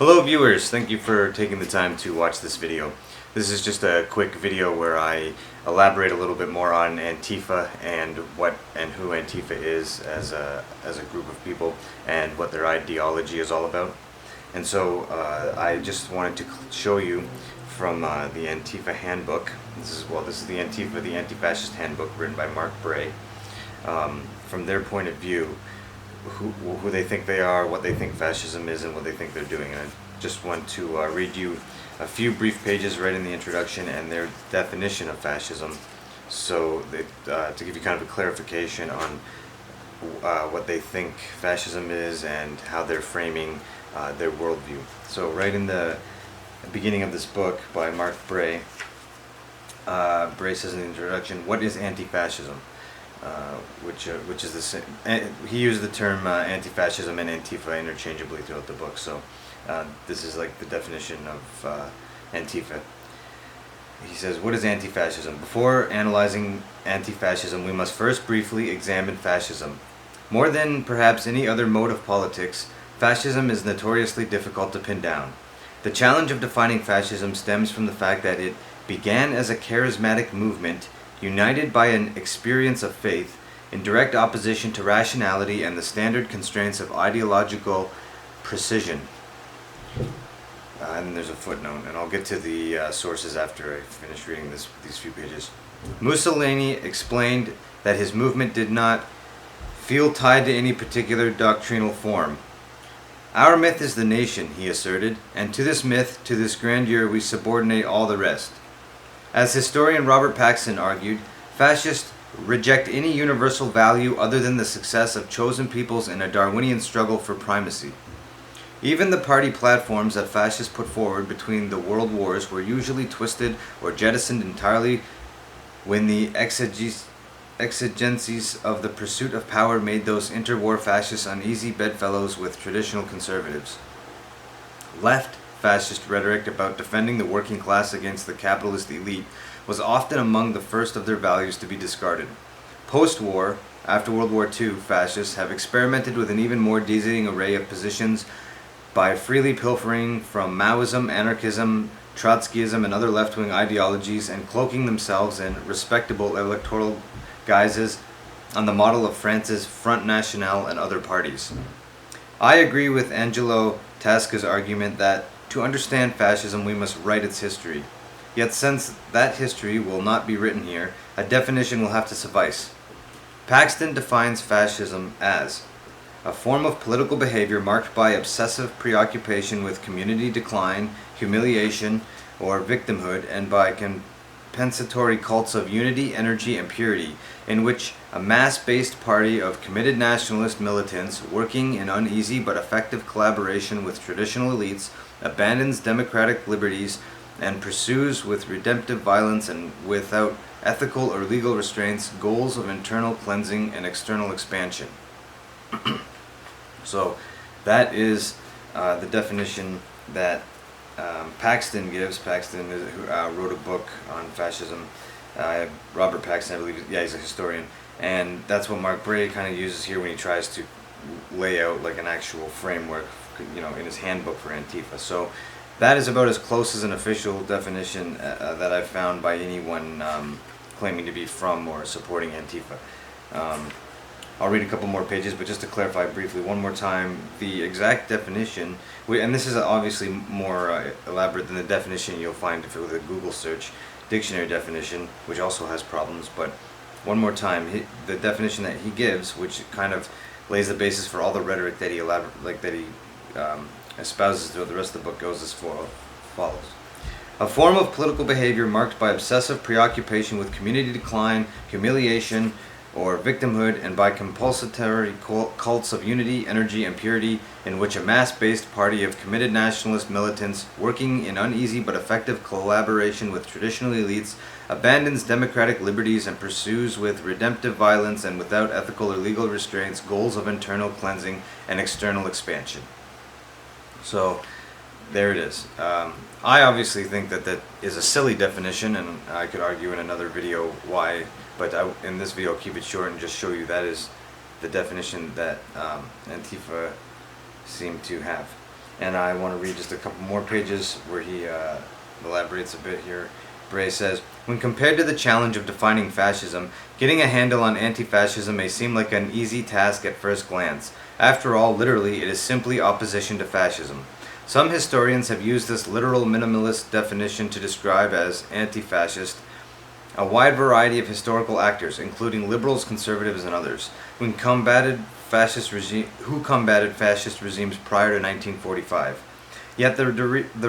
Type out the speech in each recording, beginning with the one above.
Hello viewers, thank you for taking the time to watch this video. This is just a quick video where I elaborate a little bit more on Antifa and what and who Antifa is as a group of people and what their ideology is all about. And so I just wanted to show you from the Antifa Handbook. This is the Antifa The Anti-Fascist Handbook, written by Mark Bray. From their point of view, who they think they are, what they think fascism is, and what they think they're doing. And I just want to read you a few brief pages right in the introduction and their definition of fascism, so that, to give you kind of a clarification on what they think fascism is and how they're framing their worldview. So right in the beginning of this book by Mark Bray, Bray says in the introduction, "What is anti-fascism?" Which is the same. He used the term anti-fascism and Antifa interchangeably throughout the book. So this is like the definition of Antifa. He says, "What is anti-fascism? Before analyzing anti-fascism, we must first briefly examine fascism. More than perhaps any other mode of politics, fascism is notoriously difficult to pin down. The challenge of defining fascism stems from the fact that it began as a charismatic movement united by an experience of faith, in direct opposition to rationality and the standard constraints of ideological precision." And then there's a footnote, and I'll get to the sources after I finish reading these few pages. "Mussolini explained that his movement did not feel tied to any particular doctrinal form. Our myth is the nation," he asserted, "and to this myth, to this grandeur, we subordinate all the rest." As historian Robert Paxton argued, fascists reject any universal value other than the success of chosen peoples in a Darwinian struggle for primacy. Even the party platforms that fascists put forward between the world wars were usually twisted or jettisoned entirely when the exigencies of the pursuit of power made those interwar fascists uneasy bedfellows with traditional conservatives. Left fascist rhetoric about defending the working class against the capitalist elite was often among the first of their values to be discarded. Post-war, after World War II, fascists have experimented with an even more dizzying array of positions by freely pilfering from Maoism, anarchism, Trotskyism, and other left-wing ideologies, and cloaking themselves in respectable electoral guises on the model of France's Front National and other parties. I agree with Angelo Tasca's argument that to understand fascism, we must write its history. Yet since that history will not be written here, a definition will have to suffice. Paxton defines fascism as a form of political behavior marked by obsessive preoccupation with community decline, humiliation, or victimhood, and by compensatory cults of unity, energy, and purity, in which a mass-based party of committed nationalist militants, working in uneasy but effective collaboration with traditional elites, abandons democratic liberties and pursues with redemptive violence and without ethical or legal restraints goals of internal cleansing and external expansion." So that is the definition that Paxton gives. Paxton who wrote a book on fascism. Robert Paxton, I believe, he's a historian, and that's what Mark Bray kind of uses here when he tries to lay out like an actual framework, in his handbook for Antifa. So that is about as close as an official definition that I've found by anyone claiming to be from or supporting Antifa. I'll read a couple more pages, but just to clarify briefly one more time, the exact definition, and this is obviously more elaborate than the definition you'll find with a Google search, dictionary definition, which also has problems, but one more time, the definition that he gives, which kind of lays the basis for all the rhetoric that he espouses throughout the rest of the book, goes as follows. A form of political behavior marked by obsessive preoccupation with community decline, humiliation, or victimhood, and by compulsory cults of unity, energy, and purity, in which a mass-based party of committed nationalist militants, working in uneasy but effective collaboration with traditional elites, abandons democratic liberties and pursues with redemptive violence and without ethical or legal restraints goals of internal cleansing and external expansion. So there it is. I obviously think that is a silly definition, and I could argue in another video why, but in this video I'll keep it short and just show you that is the definition that Antifa seem to have. And I want to read just a couple more pages where he elaborates a bit here. Bray says, when compared to the challenge of defining fascism, getting a handle on anti-fascism may seem like an easy task at first glance. After all, literally, it is simply opposition to fascism. Some historians have used this literal minimalist definition to describe as anti-fascist a wide variety of historical actors, including liberals, conservatives, and others, who combated fascist regimes prior to 1945. Yet the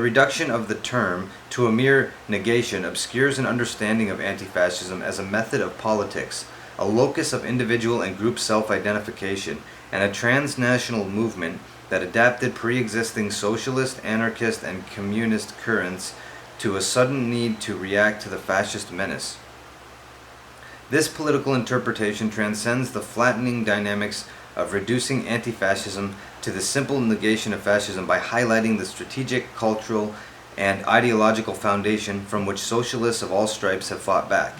reduction of the term to a mere negation obscures an understanding of anti-fascism as a method of politics, a locus of individual and group self-identification, and a transnational movement that adapted pre-existing socialist, anarchist, and communist currents to a sudden need to react to the fascist menace. This political interpretation transcends the flattening dynamics of reducing anti-fascism to the simple negation of fascism by highlighting the strategic, cultural, and ideological foundation from which socialists of all stripes have fought back.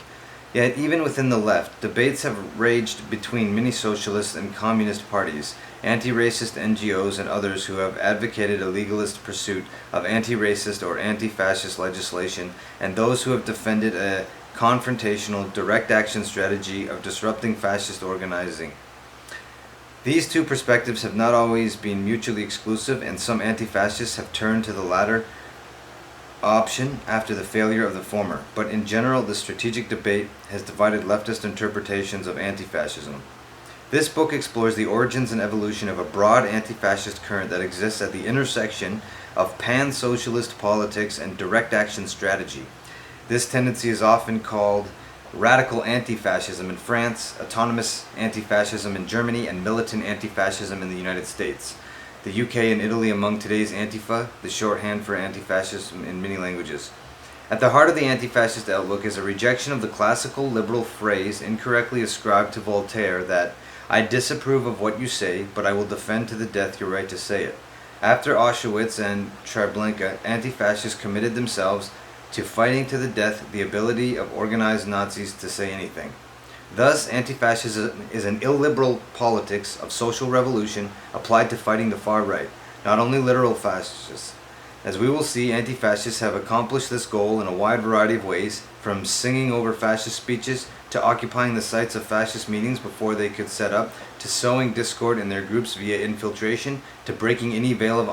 Yet even within the left, debates have raged between mini-socialist and communist parties, anti-racist NGOs, and others who have advocated a legalist pursuit of anti-racist or anti-fascist legislation, and those who have defended a confrontational, direct action strategy of disrupting fascist organizing. These two perspectives have not always been mutually exclusive, and some anti-fascists have turned to the latter option after the failure of the former. But in general, the strategic debate has divided leftist interpretations of anti-fascism. This book explores the origins and evolution of a broad anti-fascist current that exists at the intersection of pan-socialist politics and direct action strategy. This tendency is often called radical anti-fascism in France, autonomous anti-fascism in Germany, and militant anti-fascism in the United States. The UK and Italy among today's Antifa, the shorthand for anti-fascism in many languages. At the heart of the anti-fascist outlook is a rejection of the classical liberal phrase incorrectly ascribed to Voltaire that, "I disapprove of what you say, but I will defend to the death your right to say it." After Auschwitz and Treblinka, anti-fascists committed themselves to fighting to the death the ability of organized Nazis to say anything. Thus, anti-fascism is an illiberal politics of social revolution applied to fighting the far right, not only literal fascists. As we will see, anti-fascists have accomplished this goal in a wide variety of ways, from singing over fascist speeches, to occupying the sites of fascist meetings before they could set up, to sowing discord in their groups via infiltration, to breaking any veil of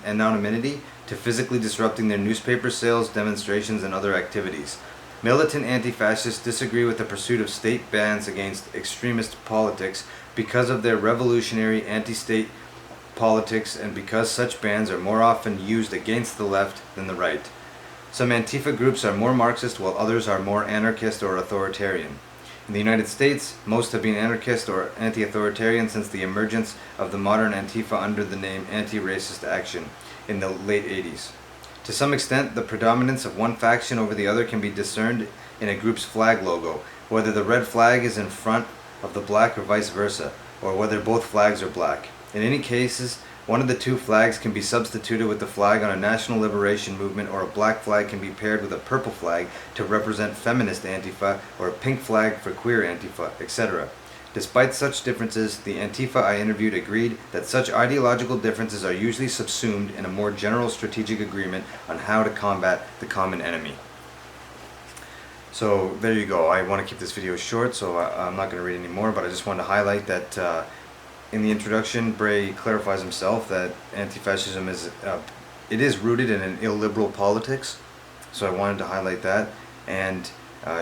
anonymity, to physically disrupting their newspaper sales, demonstrations, and other activities. Militant anti-fascists disagree with the pursuit of state bans against extremist politics because of their revolutionary anti-state politics and because such bans are more often used against the left than the right. Some Antifa groups are more Marxist while others are more anarchist or authoritarian. In the United States, most have been anarchist or anti-authoritarian since the emergence of the modern Antifa under the name Anti-Racist Action in the late 80s. To some extent, the predominance of one faction over the other can be discerned in a group's flag logo, whether the red flag is in front of the black or vice versa, or whether both flags are black. In any cases, one of the two flags can be substituted with the flag on a national liberation movement, or a black flag can be paired with a purple flag to represent feminist Antifa, or a pink flag for queer Antifa, etc. Despite such differences, the Antifa I interviewed agreed that such ideological differences are usually subsumed in a more general strategic agreement on how to combat the common enemy. So there you go. I want to keep this video short, so I'm not going to read any more, but I just wanted to highlight that in the introduction, Bray clarifies himself that anti-fascism is rooted in an illiberal politics. So I wanted to highlight that and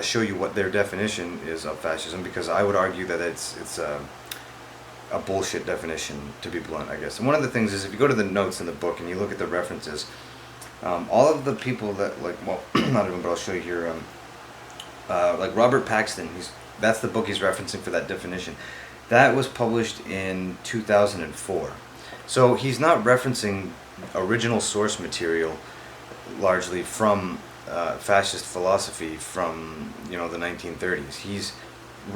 show you what their definition is of fascism, because I would argue that it's a bullshit definition, to be blunt, I guess. And one of the things is, if you go to the notes in the book and you look at the references, all of the people that, like, well, not even, but I'll show you here, like Robert Paxton, that's the book he's referencing for that definition. That was published in 2004. So he's not referencing original source material largely from fascist philosophy from the 1930s.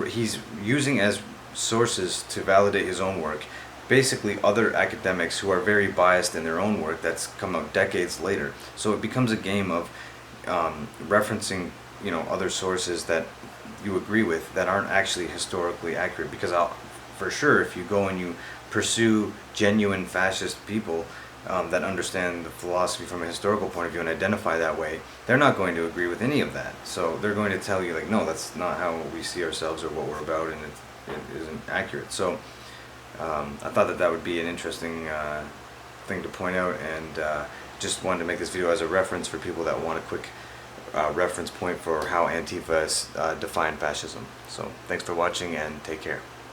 He's using as sources to validate his own work basically other academics who are very biased in their own work that's come out decades later. So it becomes a game of referencing other sources that you agree with that aren't actually historically accurate, because for sure if you go and you pursue genuine fascist people, that understand the philosophy from a historical point of view and identify that way, they're not going to agree with any of that. So they're going to tell you, like, no, that's not how we see ourselves or what we're about, and it isn't accurate. So I thought that that would be an interesting thing to point out, and just wanted to make this video as a reference for people that want a quick reference point for how Antifa define fascism. So thanks for watching, and take care.